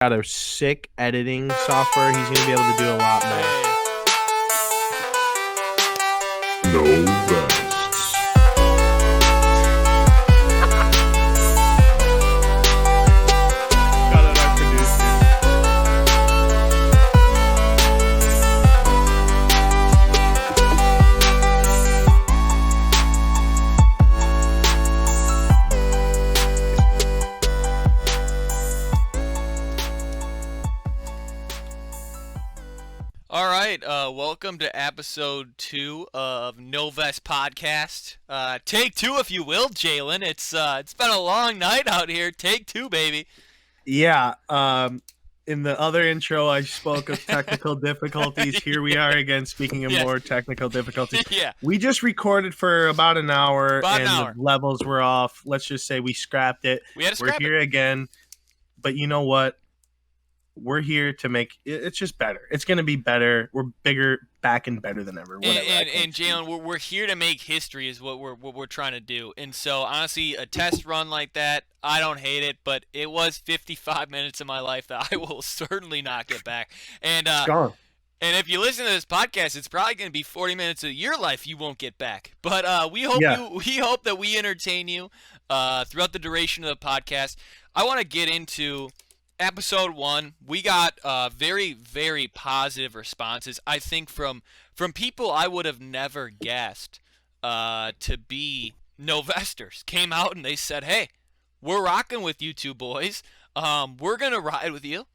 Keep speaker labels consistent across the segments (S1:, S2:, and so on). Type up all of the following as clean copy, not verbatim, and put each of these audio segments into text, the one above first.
S1: got a sick editing software. He's gonna be able to do a lot more.
S2: No vests.
S1: Shout out our producer.
S3: All right, welcome to episode 2 of No Vest Podcast. Take 2, if you will, Jalen. It's been a long night out here. Take 2, baby.
S1: Yeah. In the other intro, I spoke of technical difficulties. Here we are again, speaking of
S3: Yes.
S1: more technical difficulties.
S3: Yeah,
S1: We just recorded for about an hour,
S3: About an
S1: and
S3: hour.
S1: the levels were off. Let's just say we scrapped it.
S3: we had to
S1: We're
S3: scrap
S1: here again, but you know what? We're here to make it's just better. It's going to be better. We're bigger, back, and better than ever.
S3: it. And Jalen, we're here to make history, is what we're trying to do. And so, honestly, a test run like that, I don't hate it, but it was 55 minutes of my life that I will certainly not get back. And
S1: It's gone.
S3: And if you listen to this podcast, it's probably going to be 40 minutes of your life you won't get back. But we hope that we entertain you throughout the duration of the podcast. I want to get into episode 1. We got very, very positive responses. I think from people I would have never guessed to be Novesters. Came out and they said, "Hey, we're rocking with you two boys. We're gonna ride with you.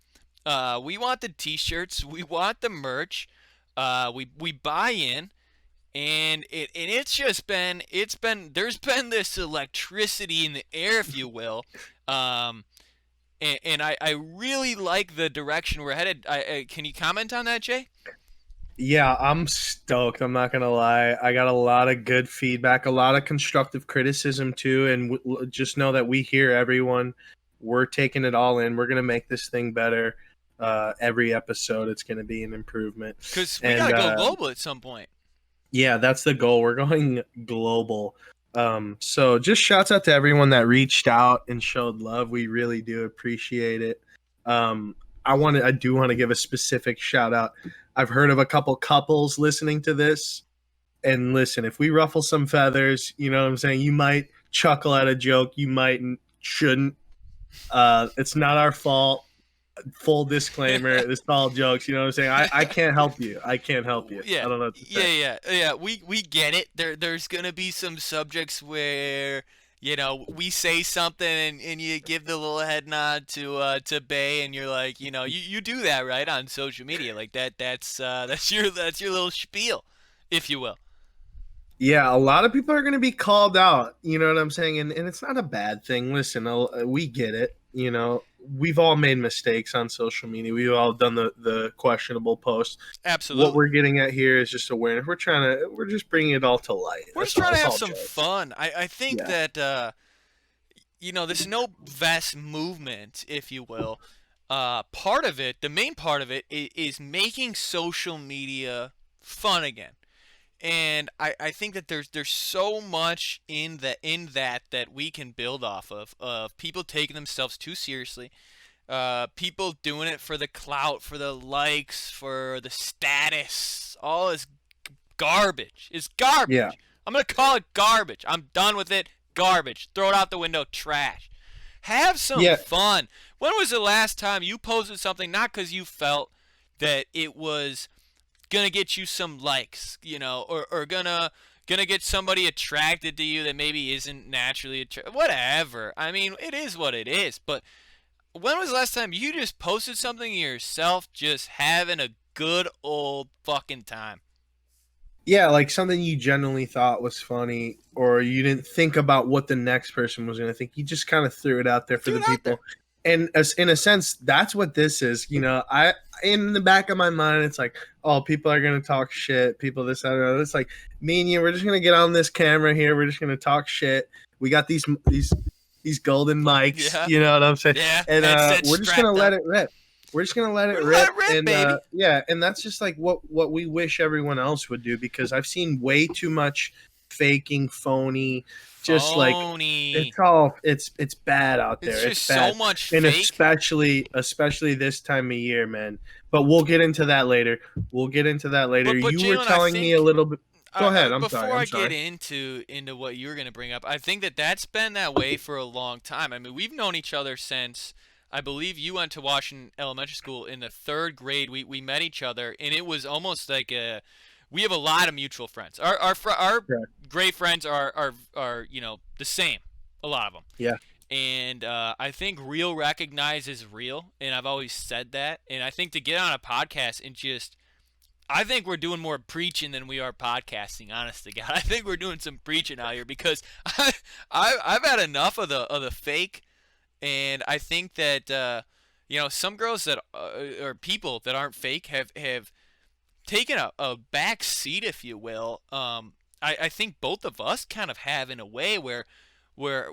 S3: We want the T-shirts. We want the merch. We buy in." And it's just been there's been this electricity in the air, if you will. And I really like the direction we're headed. Can you comment on that, Jay?
S1: Yeah, I'm stoked. I'm not gonna lie. I got a lot of good feedback, a lot of constructive criticism too, and just know that we hear everyone. We're taking it all in. We're gonna make this thing better. Every episode, it's gonna be an improvement.
S3: Because we gotta go global at some point.
S1: Yeah, that's the goal. We're going global. So just shouts out to everyone that reached out and showed love. We really do appreciate it. I do want to give a specific shout out. I've heard of a couple couples listening to this. And listen, if we ruffle some feathers, you know what I'm saying? You might chuckle at a joke. You might shouldn't. It's not our fault. Full disclaimer, it's all jokes. You know what I'm saying? I can't help you. I can't help you.
S3: Yeah.
S1: I don't know what to say.
S3: Yeah. We get it. There's gonna be some subjects where we say something and you give the little head nod to Bay, and you're like, you do that right on social media, like that's your little spiel, if you will.
S1: Yeah, a lot of people are going to be called out. You know what I'm saying? And it's not a bad thing. Listen, we get it. We've all made mistakes on social media. We've all done the questionable posts.
S3: Absolutely.
S1: What we're getting at here is just awareness. We're just bringing it all to light.
S3: We're just trying to have some fun. I think that, this no vest movement, if you will, part of it, the main part of it is making social media fun again. And I think that there's so much in that we can build off of people taking themselves too seriously, people doing it for the clout, for the likes, for the status. All this garbage is garbage.
S1: Yeah.
S3: I'm gonna call it garbage. I'm done with it. Garbage. Throw it out the window. Trash. Have some fun. When was the last time you posted something not because you felt that it was gonna get you some likes, or gonna get somebody attracted to you that maybe isn't naturally attracted? Whatever. I mean, it is what it is. But when was the last time you just posted something yourself, just having a good old fucking time?
S1: Yeah, like something you genuinely thought was funny, or you didn't think about what the next person was going to think. You just kind of threw it out there for the people. And in a sense, that's what this is. In the back of my mind, it's like, oh, people are going to talk shit. People this, that, and that. It's like, me and you, we're just going to get on this camera here. We're just going to talk shit. We got these golden mics.
S3: Yeah.
S1: You know what I'm saying?
S3: Yeah.
S1: And we're just going to let it rip. We're just going to let it rip. And
S3: baby.
S1: and that's just like what we wish everyone else would do, because I've seen way too much faking, phony, just like
S3: phony.
S1: it's bad out there.
S3: It's just
S1: bad.
S3: so much
S1: and
S3: fake.
S1: especially this time of year, man. But we'll get into that later.
S3: But
S1: you
S3: Jalen,
S1: were telling me a little bit. Go ahead. I'm
S3: before
S1: sorry.
S3: I get into what you were going to bring up, I think that's been that way for a long time. I mean, we've known each other since, I believe you went to Washington Elementary School in the 3rd grade. We met each other, and it was almost like we have a lot of mutual friends. Our grade friends are the same, a lot of them.
S1: Yeah.
S3: And I think real recognizes real, and I've always said that. And I think to get on a podcast and just, I think we're doing more preaching than we are podcasting. Honest to God, I think we're doing some preaching out here because I've had enough of the fake, and I think that some girls that or people that aren't fake have taken a back seat, if you will. I think both of us kind of have in a way where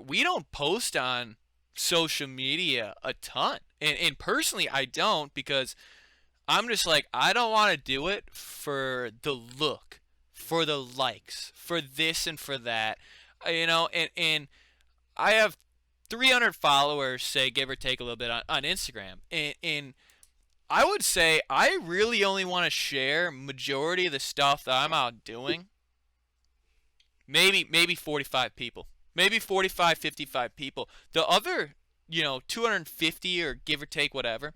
S3: we don't post on social media a ton. And personally, I don't, because I'm just like, I don't want to do it for the look, for the likes, for this and for that. And I have 300 followers, say, give or take a little bit on Instagram. And I would say I really only want to share majority of the stuff that I'm out doing. Maybe 45 people. Maybe 45, 55 people. The other, 250 or give or take whatever,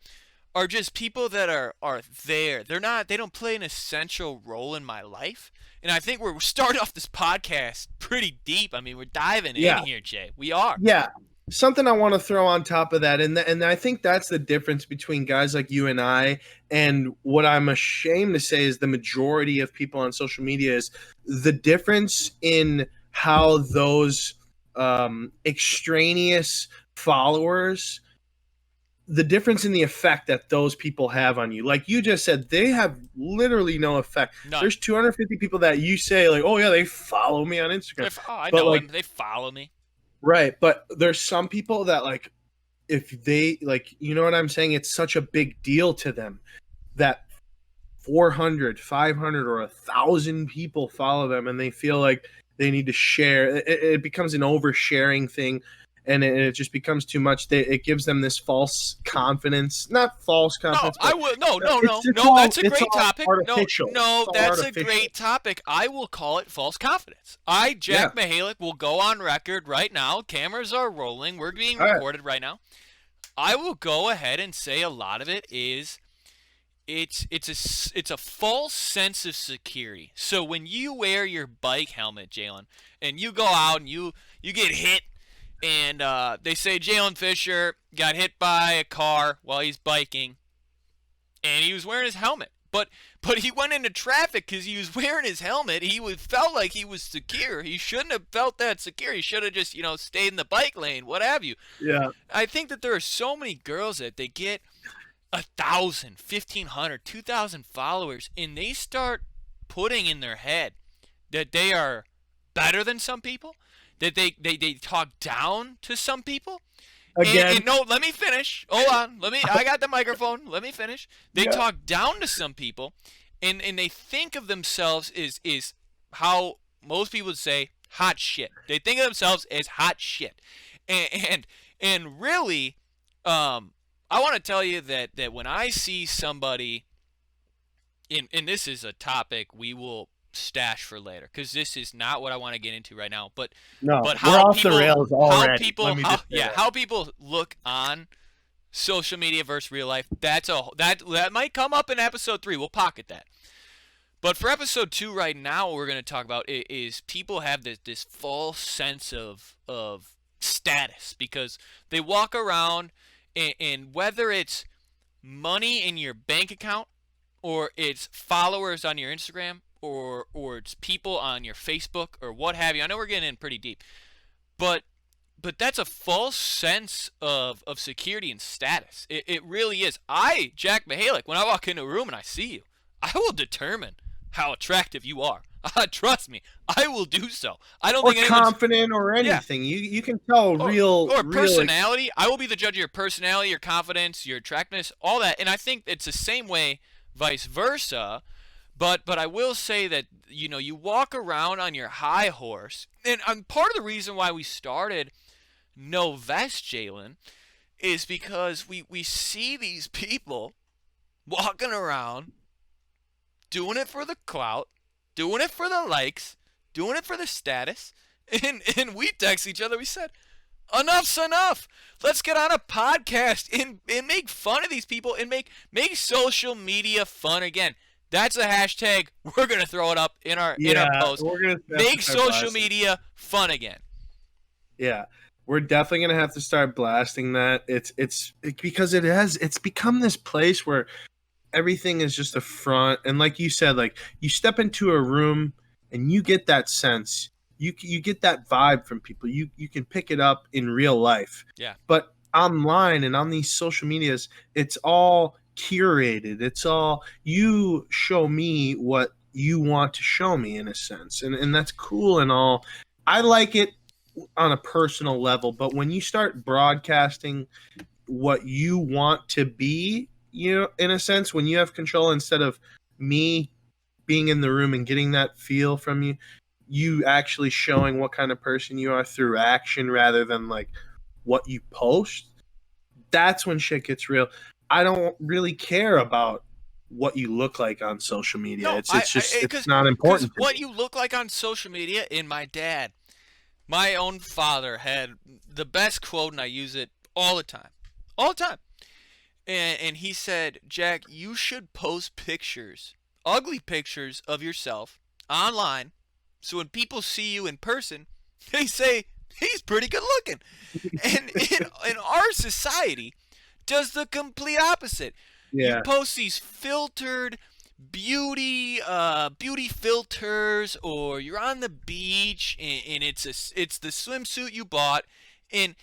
S3: are just people that are there. They don't play an essential role in my life. And I think we're starting off this podcast pretty deep. I mean, we're diving in here, Jay. We are.
S1: Yeah. Something I want to throw on top of that, and I think that's the difference between guys like you and I, and what I'm ashamed to say is the majority of people on social media, is the difference in how those extraneous followers, the difference in the effect that those people have on you. Like you just said, they have literally no effect.
S3: None.
S1: There's 250 people that you say, like, oh yeah, they follow me on Instagram.
S3: I know them. They follow me.
S1: Right, but there's some people that, like, if they, like, you know what I'm saying? It's such a big deal to them that 400, 500, or 1,000 people follow them, and they feel like they need to share. It becomes an oversharing thing, and it just becomes too much. It gives them this false confidence. Not false confidence.
S3: No, that's a great topic. That's a great topic. I will call it false confidence. Jack Mihalik, will go on record right now. Cameras are rolling. We're being recorded right now. I will go ahead and say a lot of it is it's a false sense of security. So when you wear your bike helmet, Jalen, and you go out and you get hit, and they say Jalen Fisher got hit by a car while he's biking, and he was wearing his helmet. But he went into traffic because he was wearing his helmet. He felt like he was secure. He shouldn't have felt that secure. He should have just, stayed in the bike lane, what have you.
S1: Yeah.
S3: I think that there are so many girls that they get 1,000, 1,500, 2,000 followers, and they start putting in their head that they are better than some people, that they talk down to some people.
S1: Again.
S3: And no, let me finish. Hold on. I got the microphone. Let me finish. They talk down to some people, and they think of themselves is how most people would say hot shit. They think of themselves as hot shit. And really, I want to tell you that when I see somebody, and this is a topic we will stash for later, because this is not what I want to get into right now. But how people, the rails already. How people look on social media versus real life. That might come up in episode 3. We'll pocket that. But for episode 2 right now, what we're going to talk about is people have this false sense of status, because they walk around, and whether it's money in your bank account, or it's followers on your Instagram, or it's people on your Facebook, or what have you. I know we're getting in pretty deep, but that's a false sense of security and status. It really is. Jack Mihalik, when I walk into a room and I see you, I will determine how attractive you are. Trust me, I will do so. I don't think
S1: confident or anything. Yeah. You can tell real
S3: personality. I will be the judge of your personality, your confidence, your attractiveness, all that. And I think it's the same way, vice versa. But I will say that, you know, you walk around on your high horse, and part of the reason why we started No Vest, Jalen, is because we see these people walking around doing it for the clout, doing it for the likes, doing it for the status, and we text each other. We said, enough's enough. Let's get on a podcast and make fun of these people and make social media fun again. That's a hashtag. We're gonna throw it up in our post.
S1: We're gonna
S3: make social media fun again.
S1: Yeah, we're definitely gonna have to start blasting that. It's because it's become this place where everything is just a front, and like you said, like you step into a room and you get that sense. You get that vibe from people. You can pick it up in real life.
S3: Yeah.
S1: But online and on these social medias, it's all curated. It's all you show me what you want to show me in a sense. And that's cool and all. I like it on a personal level, but when you start broadcasting what you want to be, you know, in a sense, when you have control instead of me being in the room and getting that feel from you, you actually showing what kind of person you are through action rather than like what you post, that's when shit gets real. I don't really care about what you look like on social media.
S3: No,
S1: it's not important.
S3: What you look like on social media, and my own father had the best quote, and I use it all the time. All the time. And he said, Jack, you should post pictures, ugly pictures of yourself online, so when people see you in person, they say, he's pretty good looking. And in our society, does the complete opposite.
S1: Yeah.
S3: You post these filtered beauty filters, or you're on the beach and it's the swimsuit you bought, and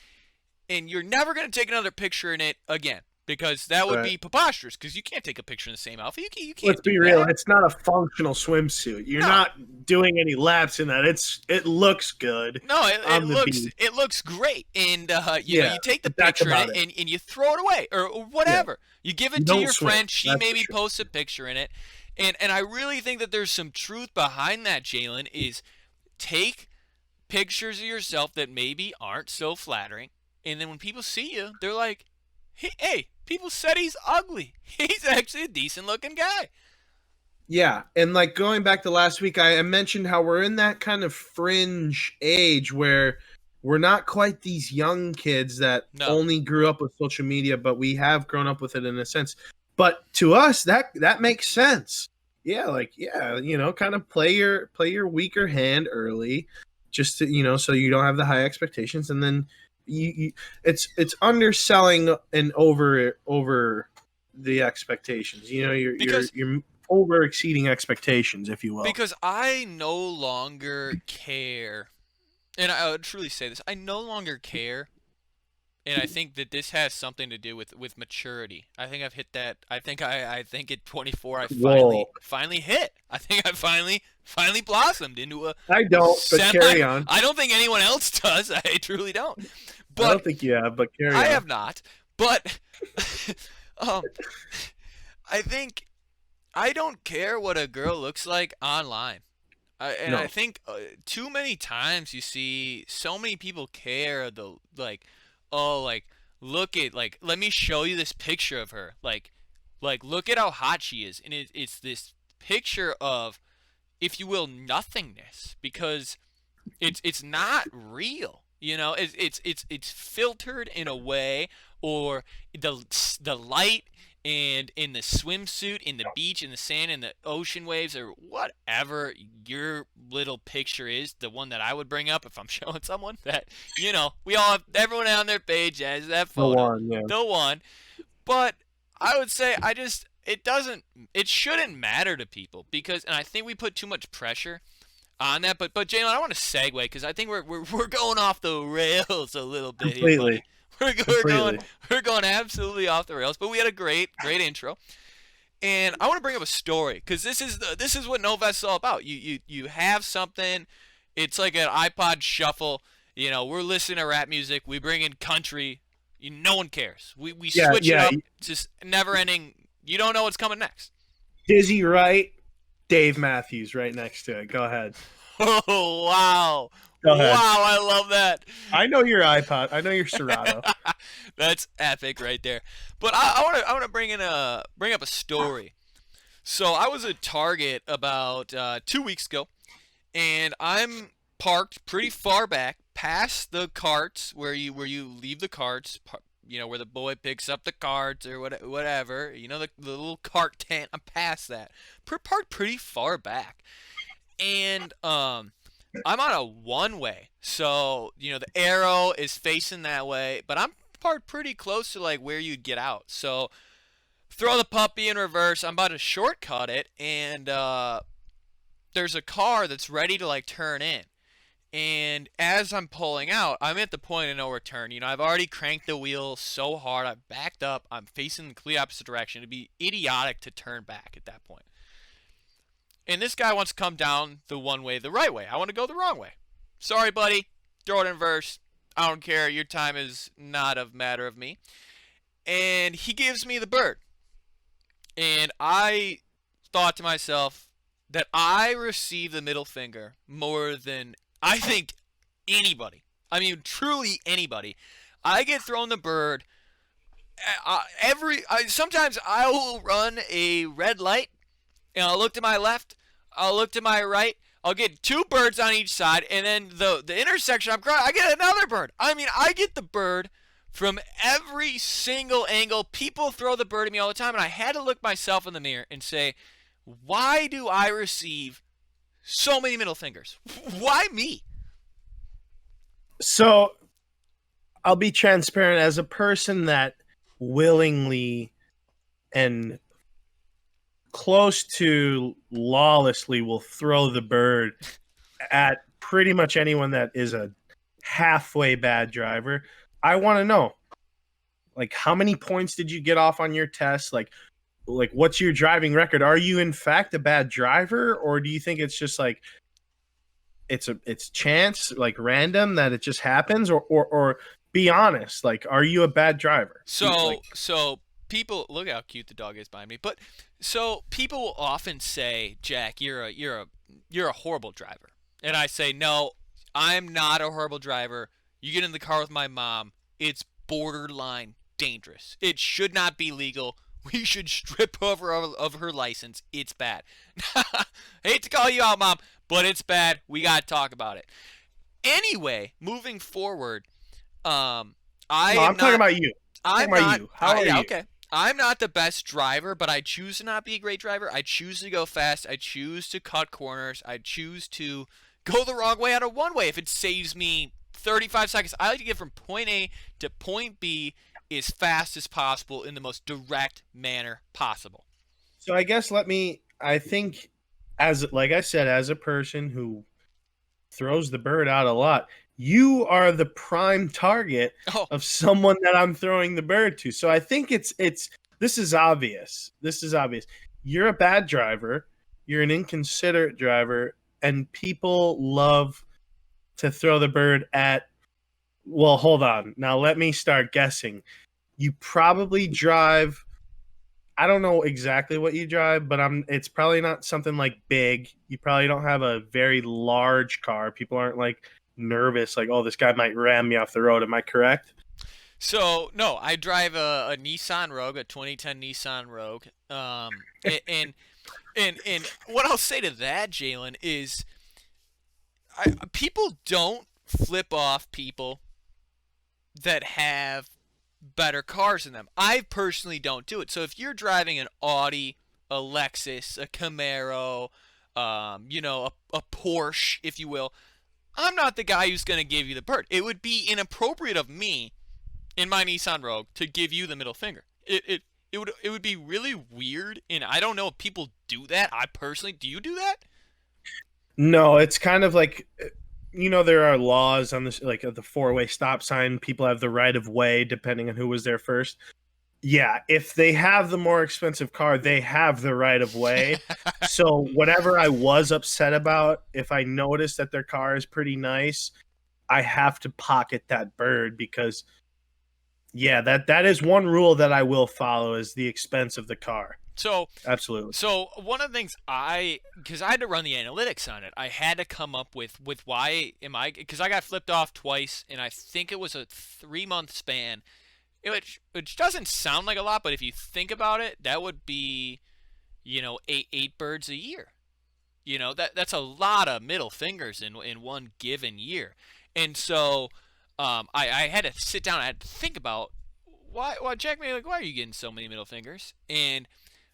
S3: you're never going to take another picture in it again. Because that would be preposterous. Because you can't take a picture in the same outfit. You can't.
S1: Let's be real. It's not a functional swimsuit. You're not doing any laps in that. It looks good.
S3: No, it looks great. And you know, you take the picture in it and you throw it away or whatever. Yeah. You give it to your friend. She maybe posts a picture in it. And I really think that there's some truth behind that, Jalen. Is take pictures of yourself that maybe aren't so flattering, and then when people see you, they're like, hey, people said he's ugly. He's actually a decent-looking guy.
S1: Yeah, and like going back to last week, I mentioned how we're in that kind of fringe age where we're not quite these young kids that only grew up with social media, but we have grown up with it in a sense. But to us, that makes sense. Yeah, you know, kind of play your weaker hand early, just to, you know, so you don't have the high expectations, and then it's underselling and over the expectations. You know, you're over exceeding expectations, if you will.
S3: Because I no longer care, and I would truly say this, I no longer care, and I think that this has something to do with maturity. I think I've hit that. I think at 24 I finally hit. I think I finally blossomed into a.
S1: I don't, but carry on.
S3: I don't think anyone else does. I truly don't. But
S1: I don't think you have, but carry on.
S3: I have not. But I think I don't care what a girl looks like online. I think too many times you see so many people care look at, let me show you this picture of her. Like look at how hot she is. And it's this picture of, if you will, nothingness, because it's not real. You know, it's filtered in a way, or the light and in the swimsuit, in the beach, in the sand, in the ocean waves, or whatever your little picture is, the one that I would bring up if I'm showing someone that, you know, we all have, everyone on their page has that photo. The one. But I would say it shouldn't matter to people, because, and I think we put too much pressure on that. But Jalen, I want to segue, because I think we're going off the rails a little bit
S1: completely.
S3: Here, we're going absolutely off the rails, but we had a great intro, and I want to bring up a story, because this is what No Vest is all about. You have something, it's like an iPod shuffle. You know, we're listening to rap music, we bring in country, no one cares. We switch it up, just never ending. You don't know what's coming next.
S1: Dizzy Wright, Dave Matthews right next to it. Go ahead.
S3: Oh, wow.
S1: Go ahead.
S3: Wow, I love that.
S1: I know your iPod. I know your Serato.
S3: That's epic right there. But I want to bring up a story. So I was at Target about 2 weeks ago, and I'm parked pretty far back, past the carts where you leave the carts. Where the boy picks up the carts or whatever. The little cart tent. I'm past that. Parked pretty far back, and I'm on a one-way, so the arrow is facing that way, but I'm parked pretty close to like where you'd get out. So throw the puppy in reverse. I'm about to shortcut it, and there's a car that's ready to like turn in. And as I'm pulling out, I'm at the point of no return. I've already cranked the wheel so hard, I've backed up, I'm facing the complete opposite direction. It'd be idiotic to turn back at that point. And this guy wants to come down the one way, the right way. I want to go the wrong way. Sorry, buddy. Throw it in reverse. I don't care. Your time is not a matter of me. And he gives me the bird. And I thought to myself that I received the middle finger more than I think anybody. I mean, truly anybody. I get thrown the bird. Sometimes I will run a red light, and I'll look to my left, I'll look to my right, I'll get two birds on each side, and then the intersection I get another bird. I mean, I get the bird from every single angle. People throw the bird at me all the time, and I had to look myself in the mirror and say, why do I receive so many middle fingers? Why me?
S1: So I'll be transparent. As a person that willingly and close to lawlessly will throw the bird at pretty much anyone that is a halfway bad driver, I want to know, like, how many points did you get off on your test? Like what's your driving record? Are you in fact a bad driver, or do you think it's just like it's chance, like random, that it just happens, or be honest, like, are you a bad driver?
S3: So people, look how cute the dog is behind me. But so people will often say, Jack, you're a horrible driver. And I say, no, I'm not a horrible driver. You get in the car with my mom, it's borderline dangerous. It should not be legal. We should strip over of her license. It's bad. Hate to call you out, Mom, but it's bad. We got to talk about it. Anyway, moving forward, I'm
S1: talking about you. How are you?
S3: Okay. I'm not the best driver, but I choose to not be a great driver. I choose to go fast. I choose to cut corners. I choose to go the wrong way on a one-way if it saves me 35 seconds. I like to get from point A to point B as fast as possible in the most direct manner possible.
S1: So I guess I think, like I said, as a person who throws the bird out a lot, you are the prime target of someone that I'm throwing the bird to. So I think this is obvious. You're a bad driver. You're an inconsiderate driver, and people love to throw the bird at. Well, hold on. Now let me start guessing. You probably drive, I don't know exactly what you drive, but it's probably not something like big. You probably don't have a very large car. People aren't like nervous, like, oh, this guy might ram me off the road. Am I correct?
S3: So, no, I drive a Nissan Rogue, a 2010 Nissan Rogue. And what I'll say to that, Jalen, is people don't flip off people that have better cars than them. I personally don't do it. So if you're driving an Audi, a Lexus, a Camaro, a Porsche, if you will, I'm not the guy who's going to give you the bird. It would be inappropriate of me in my Nissan Rogue to give you the middle finger. It would be really weird, and I don't know if people do that. Do you do that?
S1: No, it's kind of like, there are laws on this, like the 4-way stop sign. People have the right of way depending on who was there first. Yeah, if they have the more expensive car, they have the right of way. So whatever I was upset about, if I notice that their car is pretty nice, I have to pocket that bird, because Yeah, that is one rule that I will follow is the expense of the car.
S3: So
S1: Absolutely.
S3: So one of the things because I had to run the analytics on it, I had to come up with why am I, because I got flipped off twice, and I think it was a 3-month span, which doesn't sound like a lot, but if you think about it, that would be, eight birds a year. That's a lot of middle fingers in one given year, and so I had to sit down, I had to think about why Jack, like, why are you getting so many middle fingers? And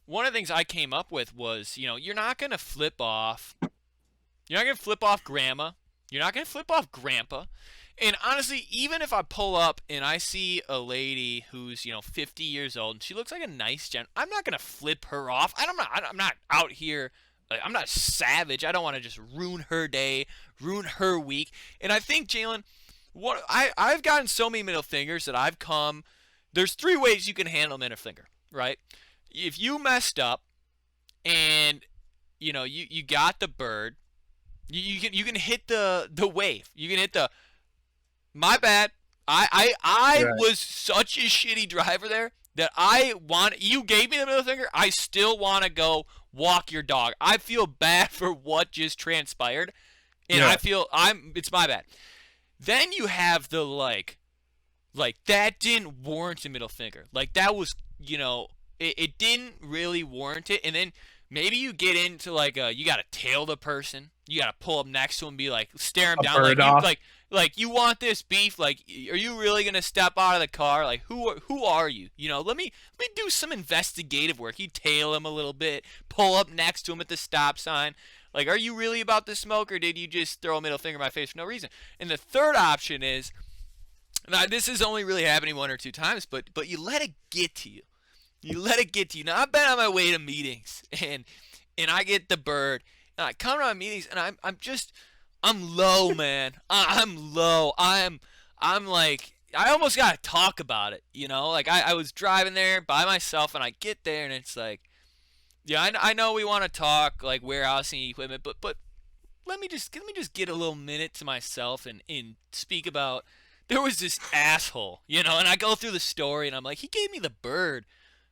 S3: one of the things I came up with was, you're not going to flip off. You're not going to flip off grandma. You're not going to flip off grandpa. And honestly, even if I pull up and I see a lady who's, 50 years old and she looks like a nice gent, I'm not going to flip her off. I'm not out here. I'm not savage. I don't want to just ruin her day, ruin her week. And I think, Jalen, I've gotten so many middle fingers that I've come. There's 3 ways you can handle a middle finger, right? If you messed up and you got the bird, you can hit the wave. You can hit the my bad. I
S1: Right.
S3: was such a shitty driver there that you gave me the middle finger. I still want to go walk your dog. I feel bad for what just transpired, and
S1: Yeah.
S3: I feel it's my bad. Then you have the like that didn't warrant a middle finger. Like that was, it didn't really warrant it. And then maybe you get into like you gotta tail the person. You gotta pull up next to him and be like, stare him
S1: A
S3: down,
S1: bird off.
S3: like you want this beef? Like, are you really gonna step out of the car? Like, who are you? Let me do some investigative work. You tail him a little bit, pull up next to him at the stop sign. Like, are you really about to smoke, or did you just throw a middle finger in my face for no reason? And the third option is, now this is only really happening 1 or 2 times, but you let it get to you. You let it get to you. Now I've been on my way to meetings, and I get the bird, and I come to my meetings, and I'm low, man. I'm low. I'm like, I almost gotta talk about it, Like I was driving there by myself, and I get there, and it's like, yeah, I know we want to talk like warehousing equipment, but let me just get a little minute to myself and speak about. There was this asshole, and I go through the story, and I'm like, he gave me the bird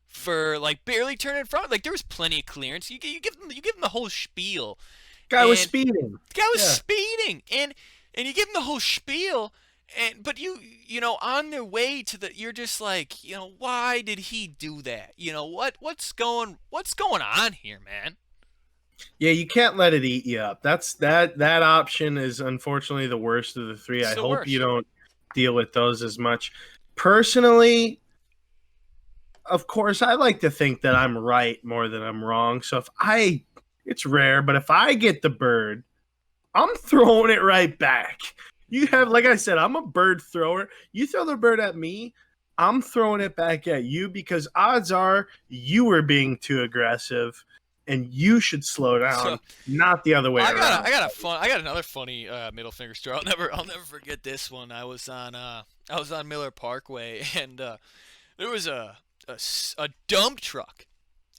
S3: for like barely turning in front. Like there was plenty of clearance. You give him the whole spiel.
S1: Guy was
S3: And
S1: speeding.
S3: the guy was
S1: Yeah.
S3: speeding, and you give him the whole spiel, but on their way to you're just like, why did he do that? What's going on here, man?
S1: Yeah, you can't let it eat you up. That option is unfortunately the worst of the 3.
S3: It's
S1: I
S3: the
S1: hope
S3: worst.
S1: you don't deal with those as much. Personally, of course, I like to think that I'm right more than I'm wrong. So it's rare, but if I get the bird, I'm throwing it right back. You have, like I said, I'm a bird thrower. You throw the bird at me, I'm throwing it back at you because odds are you were being too aggressive and you should slow down,
S3: So,
S1: not the other way around.
S3: I got another funny middle finger story. I'll never forget this one. I was on Miller Parkway, and there was a dump truck,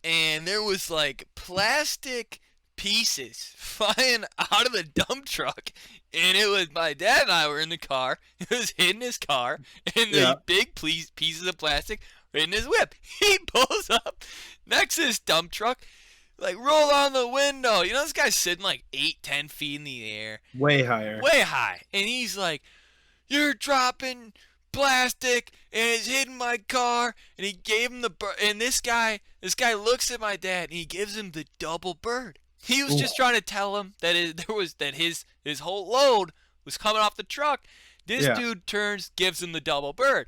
S3: and there was like plastic pieces flying out of the dump truck, and it was my dad and I were in the car. It was hitting his car, and the
S1: Yeah.
S3: big pieces of plastic were in his whip. He pulls up next to this dump truck, like, roll down the window. This guy's sitting like 8-10 feet in the air,
S1: Way higher.
S3: way high, and he's like, "You're dropping plastic, and it's hitting my car." And he gave him and this guy looks at my dad, and he gives him the double bird. He was just trying to tell him that his whole load was coming off the truck. This
S1: Yeah.
S3: dude turns, gives him the double bird.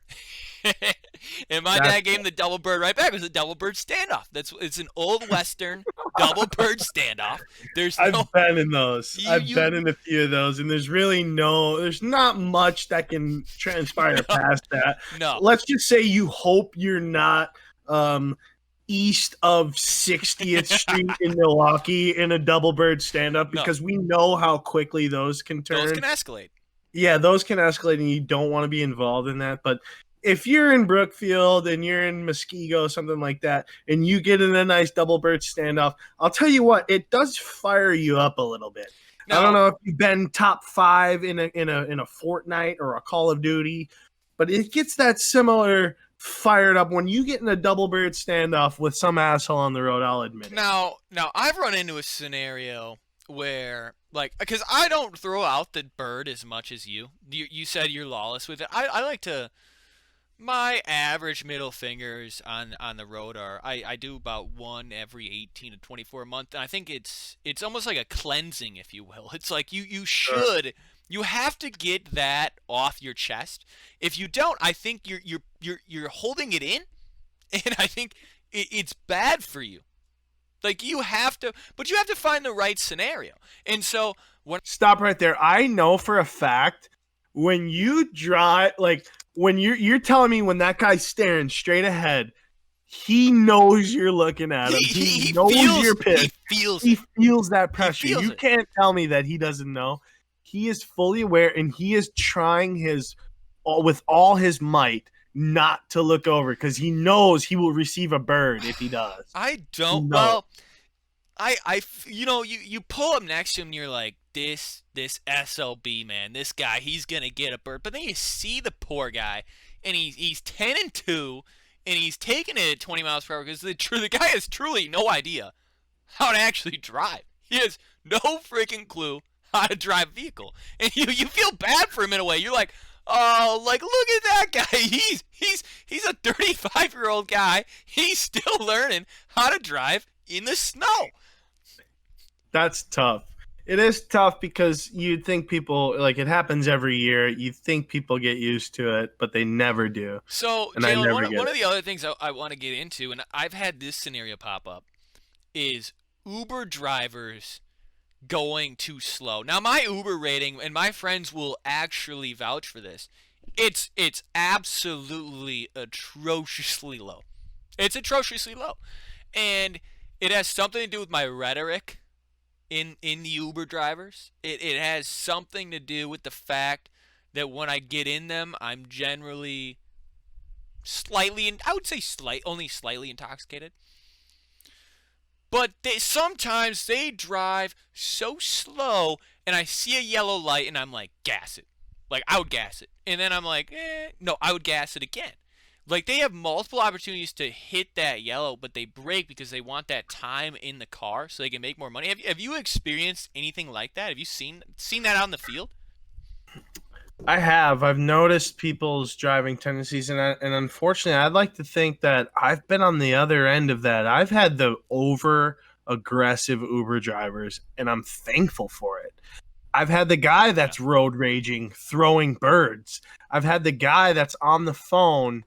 S3: And my
S1: That's-
S3: dad gave him the double bird right back. It was a double bird standoff. It's an old western double bird standoff. There's no
S1: I've been in those.
S3: You-
S1: I've
S3: you-
S1: been in a few of those, and there's not much that can transpire past that.
S3: no.
S1: Let's just say you hope you're not east of 60th Street in Milwaukee in a double bird stand up
S3: No.
S1: because we know how quickly those can turn.
S3: Those can escalate.
S1: Yeah, those can escalate, and you don't want to be involved in that. But if you're in Brookfield and you're in Muskego, something like that, and you get in a nice double bird standoff, I'll tell you what, it does fire you up a little bit. I don't know if you've been top 5 in a Fortnite or a Call of Duty, but it gets that similar fired up when you get in a double bird standoff with some asshole on the road. I'll admit it.
S3: Now I've run into a scenario where, like, because I don't throw out the bird as much as you. You said you're lawless with it. I like to. My average middle fingers on the road are I do about one every 18 to 24 months, and I think it's almost like a cleansing, if you will. It's like you should you have to get that off your chest. If you don't, I think you're holding it in, and I think it's bad for you. Like you have to find the right scenario. And so
S1: stop right there. I know for a fact when you drive, like when you're telling me when that guy's staring straight ahead, he knows you're looking at him. He knows you're pissed. He feels that pressure. You can't tell me that he doesn't know. He is fully aware, and he is trying with all his might not to look over because he knows he will receive a bird if he does.
S3: I don't. Well, you pull up next to him and you're like, this SLB, man, this guy, he's gonna get a bird. But then you see the poor guy, and he's 10-2, and he's taking it at 20 miles per hour because the guy has truly no idea how to actually drive. He has no freaking clue how to drive a vehicle, and you feel bad for him in a way. You're like, oh, like look at that guy. He's a 35-year-old guy. He's still learning how to drive in the snow.
S1: That's tough. It is tough because you'd think people, like, it happens every year. You think people get used to it, but they never do.
S3: So, Jalen, one of the other things I want to get into, and I've had this scenario pop up, is Uber drivers going too slow. Now, my Uber rating, and my friends will actually vouch for this, it's absolutely atrociously low. It's atrociously low. And it has something to do with my rhetoric in the Uber drivers. It has something to do with the fact that when I get in them, I'm generally only slightly intoxicated. But sometimes they drive so slow, and I see a yellow light, and I'm like, gas it. Like, I would gas it. And then I'm like, no, I would gas it again. Like, they have multiple opportunities to hit that yellow, but they brake because they want that time in the car so they can make more money. Have you experienced anything like that? Have you seen that out in the field?
S1: I have. I've noticed people's driving tendencies, and unfortunately, I'd like to think that I've been on the other end of that. I've had the over-aggressive Uber drivers, and I'm thankful for it. I've had the guy that's road raging, throwing birds. I've had the guy that's on the phone,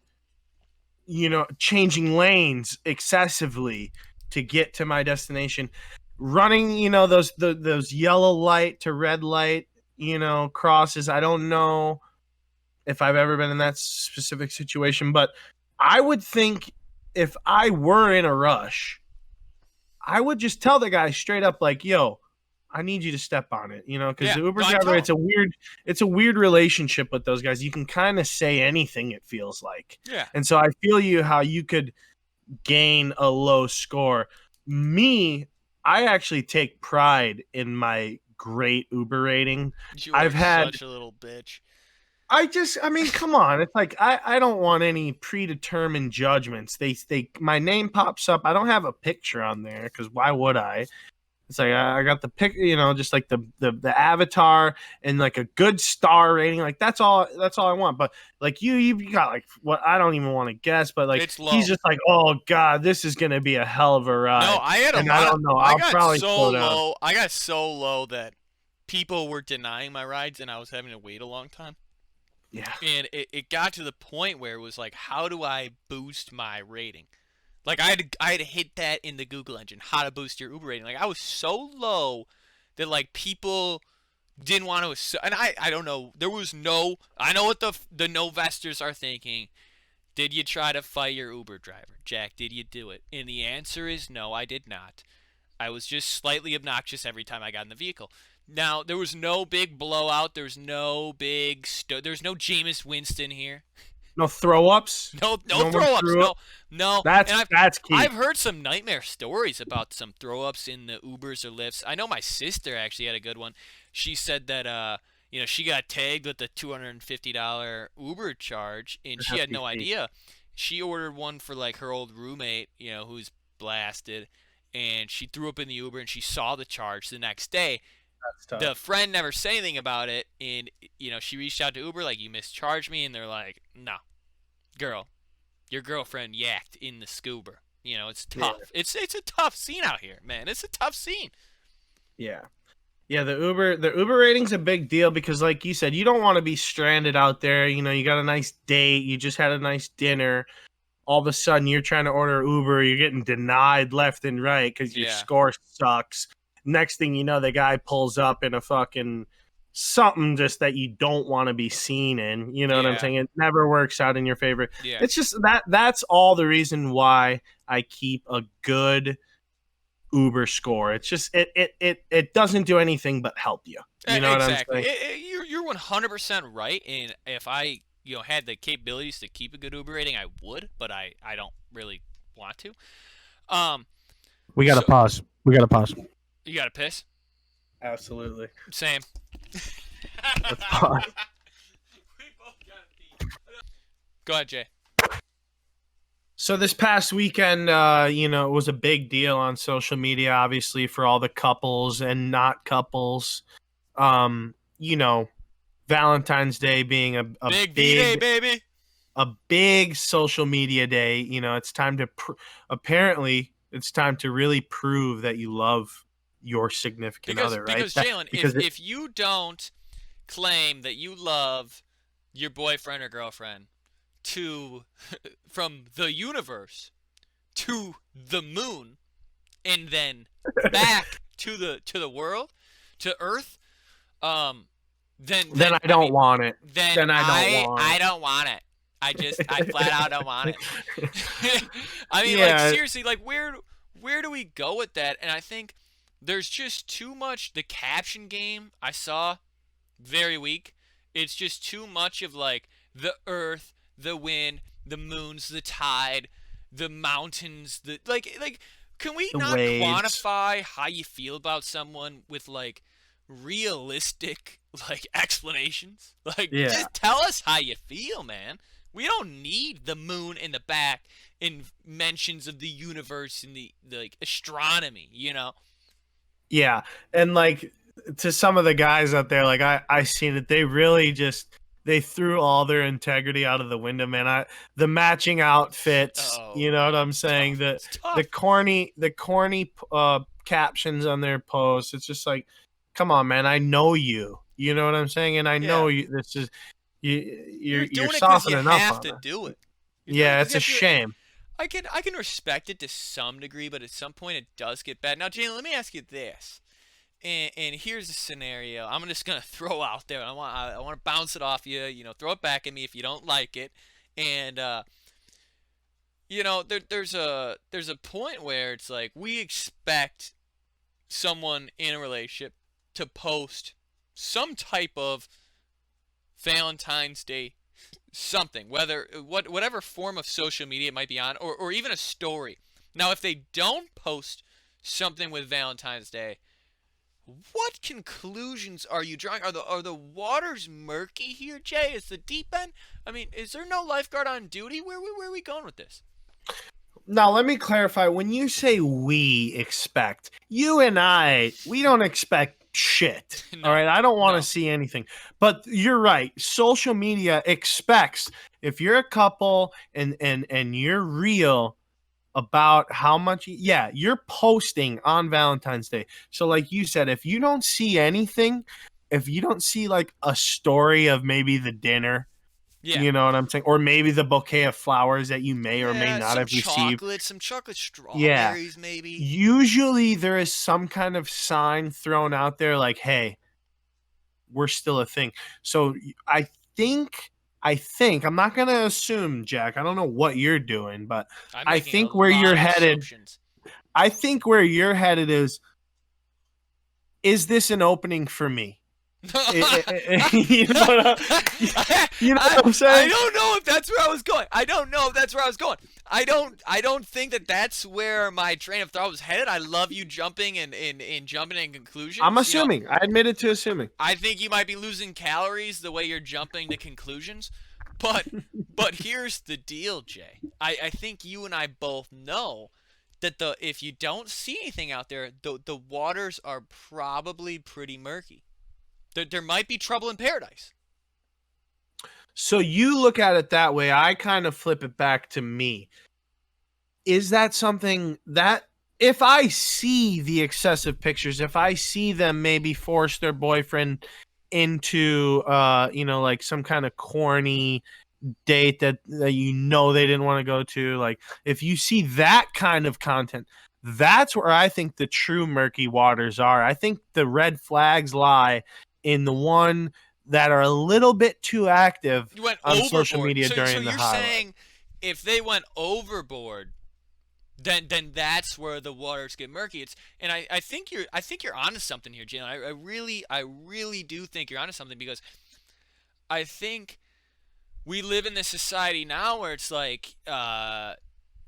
S1: changing lanes excessively to get to my destination, running, those yellow light to red light, crosses. I don't know if I've ever been in that specific situation, but I would think if I were in a rush, I would just tell the guy straight up, like, yo, I need you to step on it, because the Uber driver, it's a weird relationship with those guys. You can kind of say anything, it feels like.
S3: Yeah.
S1: And so I feel how you could gain a low score. Me, I actually take pride in my great Uber rating.
S3: I've had such a little bitch.
S1: Come on. It's like I don't want any predetermined judgments. My name pops up. I don't have a picture on there because why would I? It's like I got the pic, just like the avatar and like a good star rating. Like that's all I want. But like you got like what I don't even want to guess. But like he's just like, oh god, this is gonna be a hell of a ride.
S3: No, I had
S1: I don't know. I'll probably slow down.
S3: I got so low that people were denying my rides, and I was having to wait a long time.
S1: Yeah.
S3: And it got to the point where it was like, how do I boost my rating? Like, I had to hit that in the Google engine, how to boost your Uber rating. Like, I was so low that, like, people didn't want to... And I don't know. There was no... I know what the no-vesters are thinking. Did you try to fight your Uber driver? Jack, did you do it? And the answer is no, I did not. I was just slightly obnoxious every time I got in the vehicle. Now, there was no big blowout. There's no big... There's no Jameis Winston here.
S1: No throw-ups?
S3: No throw-ups. No.
S1: That's key.
S3: I've heard some nightmare stories about some throw-ups in the Ubers or Lyfts. I know my sister actually had a good one. She said that, she got tagged with the $250 Uber charge, and she had no
S1: FTP.
S3: idea. She ordered one for like her old roommate, who's blasted, and she threw up in the Uber, and she saw the charge the next day.
S1: That's
S3: The
S1: tough.
S3: friend never said anything about it, and she reached out to Uber like, you mischarged me, and they're like, no, girl, your girlfriend yacked in the scuba. It's
S1: Yeah.
S3: tough. It's a tough scene out here, man. It's a tough scene.
S1: Yeah. Yeah, the Uber rating's a big deal because like you said, you don't want to be stranded out there. You got a nice date, you just had a nice dinner. All of a sudden you're trying to order Uber, you're getting denied left and right because your
S3: Yeah.
S1: score sucks. Next thing you know, the guy pulls up in a fucking something just that you don't want to be seen in. You know what I'm
S3: Yeah.
S1: saying? It never works out in your favor.
S3: Yeah.
S1: It's just that's all the reason why I keep a good Uber score. It's just it doesn't do anything but help you. You know what I'm
S3: Exactly.
S1: saying?
S3: You're 100% right. And if I had the capabilities to keep a good Uber rating, I would, but I don't really want to.
S4: We got to
S3: So-
S4: pause. We got to pause.
S3: You got to piss?
S1: Absolutely.
S3: Same.
S1: Let's pause.
S3: We both gotta pee. Go ahead, Jay.
S1: So this past weekend, it was a big deal on social media, obviously, for all the couples and not couples. Valentine's Day being a
S3: Big D-Day, baby.
S1: a big social media day. It's time to apparently it's time to really prove that you love your significant other, right?
S3: Because Jalen,
S1: because
S3: if you don't claim that you love your boyfriend or girlfriend from the universe to the moon and then back to the world, to Earth, then
S1: I don't want it.
S3: Then
S1: I
S3: don't want it. I flat out don't want it. I mean,
S1: Yeah.
S3: like seriously, like where do we go with that? And I think there's just too much. The caption game I saw very weak. It's just too much of like the earth, the wind, the moons, the tide, the mountains, the like can we
S1: The
S3: not
S1: waves.
S3: quantify how you feel about someone with like realistic like explanations? Like
S1: Yeah.
S3: just tell us how you feel, man. We don't need the moon in the back and mentions of the universe and the like astronomy,
S1: Yeah, and like to some of the guys out there, like I see that they really they threw all their integrity out of the window, man. The matching outfits,
S3: Oh,
S1: you know what I'm saying?
S3: It's tough.
S1: The corny captions on their posts. It's just like, come on, man. I know you. You know what I'm saying? And I know you. This is you're
S3: doing it 'cause
S1: softening
S3: you
S1: up
S3: have
S1: on
S3: to
S1: it.
S3: do it.
S1: Yeah,
S3: You
S1: it's a
S3: have to-
S1: shame.
S3: I can respect it to some degree, but at some point it does get bad. Now, Jalen, let me ask you this. And here's a scenario. I'm just gonna throw out there. I want to bounce it off you. Throw it back at me if you don't like it. And there's a point where it's like we expect someone in a relationship to post some type of Valentine's Day something, whatever form of social media it might be on, or even a story. Now, if they don't post something with Valentine's Day, what conclusions are you drawing? Are the waters murky here, Jay? Is the deep end? I mean, is there no lifeguard on duty? Where are we going with this?
S1: Now, let me clarify. When you say we expect, you and we don't expect shit.
S3: No,
S1: all right? I don't want to
S3: no.
S1: see anything. But you're right. Social media expects, if you're a couple and you're real about how much, you're posting on Valentine's Day. So like you said, if you don't see anything, if you don't see like a story of maybe the dinner,
S3: Yeah.
S1: you know what I'm saying? Or maybe the bouquet of flowers that you may or may not have received.
S3: Some chocolate strawberries, maybe.
S1: Usually there is some kind of sign thrown out there like, hey, we're still a thing. So I think I'm not going to assume, Jack. I don't know what you're doing, but
S3: I'm
S1: I
S3: making
S1: think
S3: a
S1: where
S3: lot
S1: you're
S3: of
S1: headed,
S3: assumptions.
S1: I think where you're headed is this an opening for me? You know what I'm saying?
S3: I don't know if that's where I was going. I don't think that that's where my train of thought was headed. I love you jumping and jumping in conclusions.
S1: I'm assuming. I admitted to assuming.
S3: I think you might be losing calories the way you're jumping to conclusions. But here's the deal, Jay. I think you and I both know that if you don't see anything out there, the waters are probably pretty murky. There might be trouble in paradise.
S1: So you look at it that way. I kind of flip it back to me. Is that something that if I see the excessive pictures, if I see them maybe force their boyfriend into, like some kind of corny date that they didn't want to go to, like if you see that kind of content, that's where I think the true murky waters are. I think the red flags lie in the one that are a little bit too active on social media during the highlight.
S3: So you're saying if they went overboard, then that's where the waters get murky. I think you're onto something here, Jalen. I really do think you're onto something, because I think we live in this society now where it's like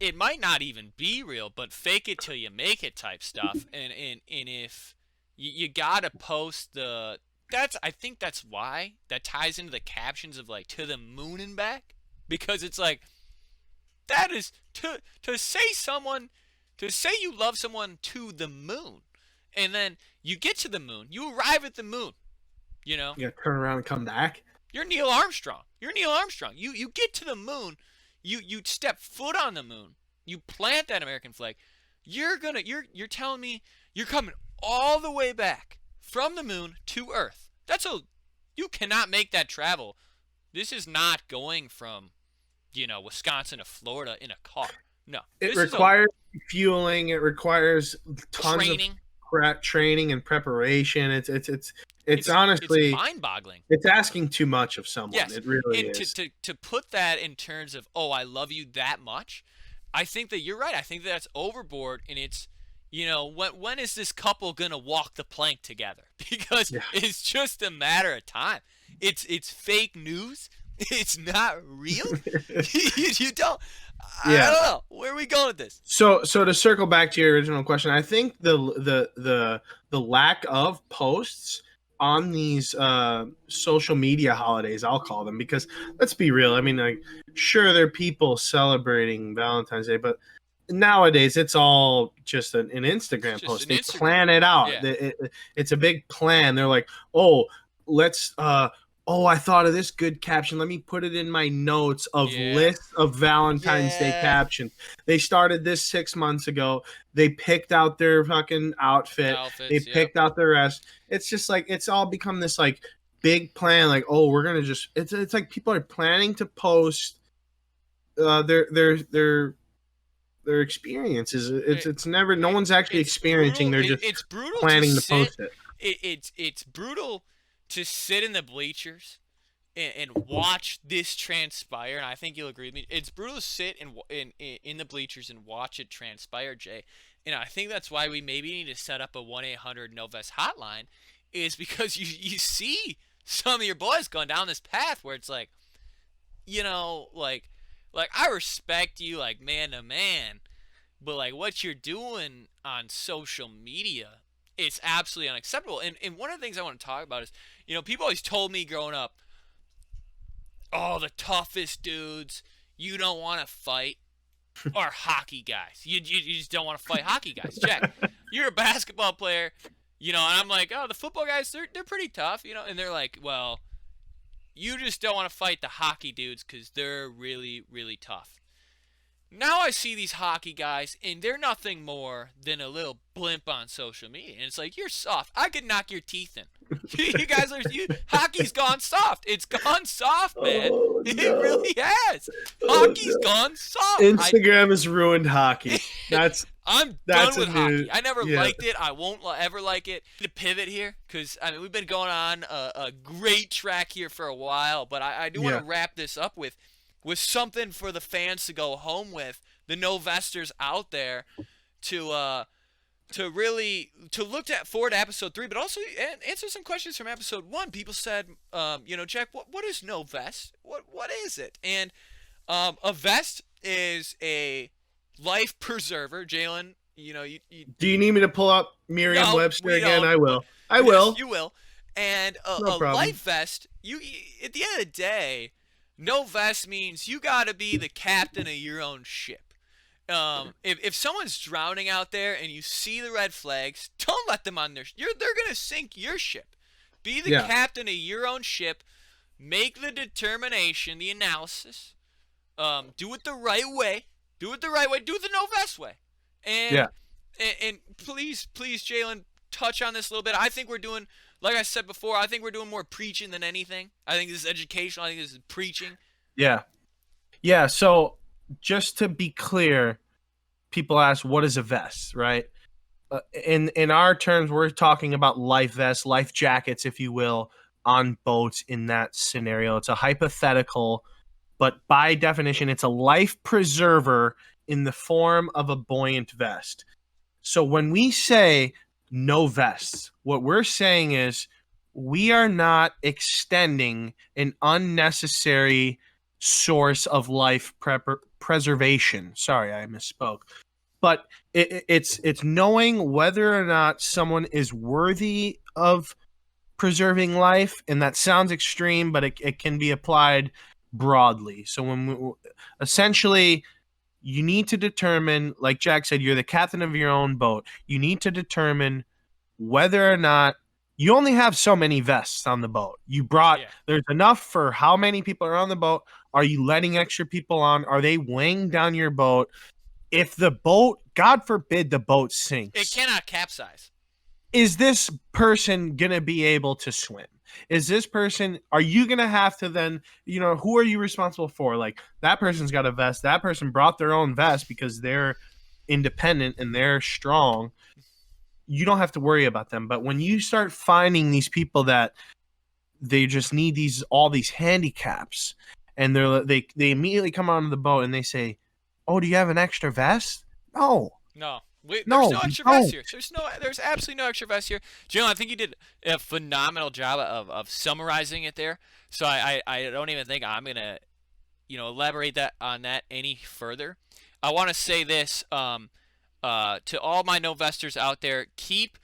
S3: it might not even be real, but fake it till you make it type stuff. And if you gotta post I think that's why that ties into the captions of like to the moon and back, because it's like that is to say you love someone to the moon, and then you get to the moon, you arrive at the moon, you
S1: turn around and come back.
S3: You're Neil Armstrong. You get to the moon, you step foot on the moon, you plant that American flag. You're telling me you're coming all the way back from the moon to Earth. You cannot make that travel. This is not going from, Wisconsin to Florida in a car. No.
S1: It requires fueling. It requires tons of training and preparation. It's honestly
S3: mind-boggling.
S1: It's asking too much of someone.
S3: Yes.
S1: It really
S3: is. To put that in terms of, I love you that much, I think that you're right. I think that's overboard, and it's, when is this couple gonna walk the plank together? Because it's just a matter of time. It's fake news. It's not real. You don't. I don't know. Where are we going with this?
S1: So to circle back to your original question, I think the lack of posts on these social media holidays, I'll call them, because let's be real. I mean, like, sure, there are people celebrating Valentine's Day, but nowadays it's all just an Instagram post. They plan it out. Yeah. It's a big plan. They're like, let's I thought of this good caption. Let me put it in my notes of lists of Valentine's Day captions. They started this 6 months ago. They picked out their fucking outfit. They picked out the rest. It's just like, it's all become this like big plan. Like, we're going to just, it's like people are planning to post their experiences. It's never, no one's actually experiencing. They're just planning to post it.
S3: It's brutal to sit in the bleachers and watch this transpire, and I think you'll agree with me. It's brutal to sit in the bleachers and watch it transpire, Jay. And I think that's why we maybe need to set up a 1-800-NO-VEST hotline, is because you see some of your boys going down this path where it's like, like I respect you like man to man, but like what you're doing on social media, it's absolutely unacceptable. And one of the things I want to talk about is, people always told me growing up, the toughest dudes you don't want to fight are hockey guys. You just don't want to fight hockey guys. Jack, you're a basketball player, and I'm like, the football guys, they're pretty tough, and they're like, well, you just don't want to fight the hockey dudes because they're really, really tough. Now I see these hockey guys, and they're nothing more than a little blimp on social media. And it's like, you're soft. I could knock your teeth in. You guys hockey's gone soft. It's gone soft, man. No. It really has. Hockey's gone soft.
S1: Instagram has ruined hockey.
S3: I'm done with hockey. I never liked it. I won't ever like it. To pivot here, because we've been going on a great track here for a while, but I do want to wrap this up with something for the fans to go home with, the no-vesters out there, to look forward to episode 3, but also answer some questions from episode 1. People said, Jack, what is no vest? What is it? And a vest is a life preserver. Jalen, you
S1: do you need me to pull up Merriam-Webster again?
S3: don't,
S1: I will. I
S3: yes,
S1: will.
S3: you will. And
S1: No
S3: a
S1: problem.
S3: life vest, at the end of the day, no vest means you got to be the captain of your own ship. If someone's drowning out there and you see the red flags, don't let them on they're gonna sink your ship. Be the captain of your own ship. Make the determination, the analysis. Do it the right way. Do it the no vest way. And please, Jalen, touch on this a little bit. I think we're doing, like I said before, I think we're doing more preaching than anything. I think this is educational. I think this is preaching.
S1: Yeah. So just to be clear, people ask, what is a vest, right? In our terms, we're talking about life vests, life jackets, if you will, on boats in that scenario. It's a hypothetical, but by definition, it's a life preserver in the form of a buoyant vest. So when we say no vests, what we're saying is we are not extending an unnecessary source of life preservation. Sorry, I misspoke. But it's knowing whether or not someone is worthy of preserving life, and that sounds extreme, but it can be applied broadly. So essentially, you need to determine, like Jack said, you're the captain of your own boat. You need to determine whether or not you only have so many vests on the boat. There's enough for how many people are on the boat. Are you letting extra people on? Are they weighing down your boat? If the boat, God forbid, the boat sinks,
S3: it cannot capsize.
S1: Is this person going to be able to swim? Are you going to have to then, who are you responsible for? Like, that person's got a vest. That person brought their own vest because they're independent and they're strong. You don't have to worry about them. But when you start finding these people that they just need all these handicaps, and they immediately come onto the boat and they say, "Oh, do you have an extra vest?" No.
S3: There's no extra vest here. There's absolutely no extra vest here. Jalen, I think you did a phenomenal job of summarizing it there. So I don't even think I'm gonna, elaborate on that any further. I want to say this to all my no vesters out there: keep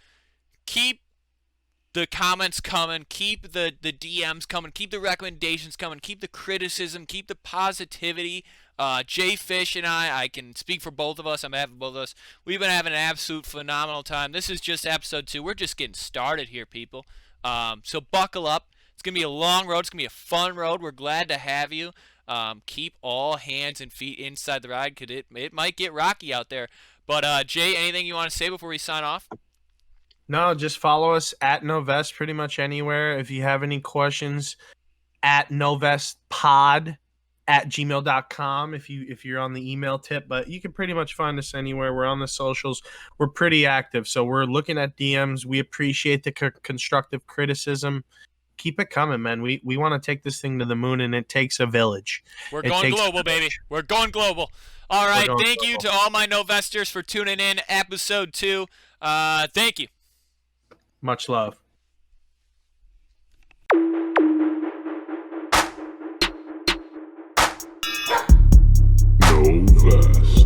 S3: the comments coming, keep the DMs coming, keep the recommendations coming, keep the criticism, keep the positivity. Jay Fish and I can speak for both of us. I'm having both of us. We've been having an absolute phenomenal time. This is just episode 2. We're just getting started here, people. So buckle up. It's going to be a long road. It's going to be a fun road. We're glad to have you. Keep all hands and feet inside the ride because it might get rocky out there. But, Jay, anything you want to say before we sign off?
S1: No, just follow us at Novest pretty much anywhere. If you have any questions, at novestpod@gmail.com if you're on the email tip, but you can pretty much find us anywhere. We're on the socials. We're pretty active, so we're looking at DMs. We appreciate the constructive criticism. Keep it coming, man. We want to take this thing to the moon, and it takes a village.
S3: We're going global, baby. We're going global. All right, thank you to all my Novesters for tuning in. Episode 2. Thank you.
S1: Much love.
S2: No vest.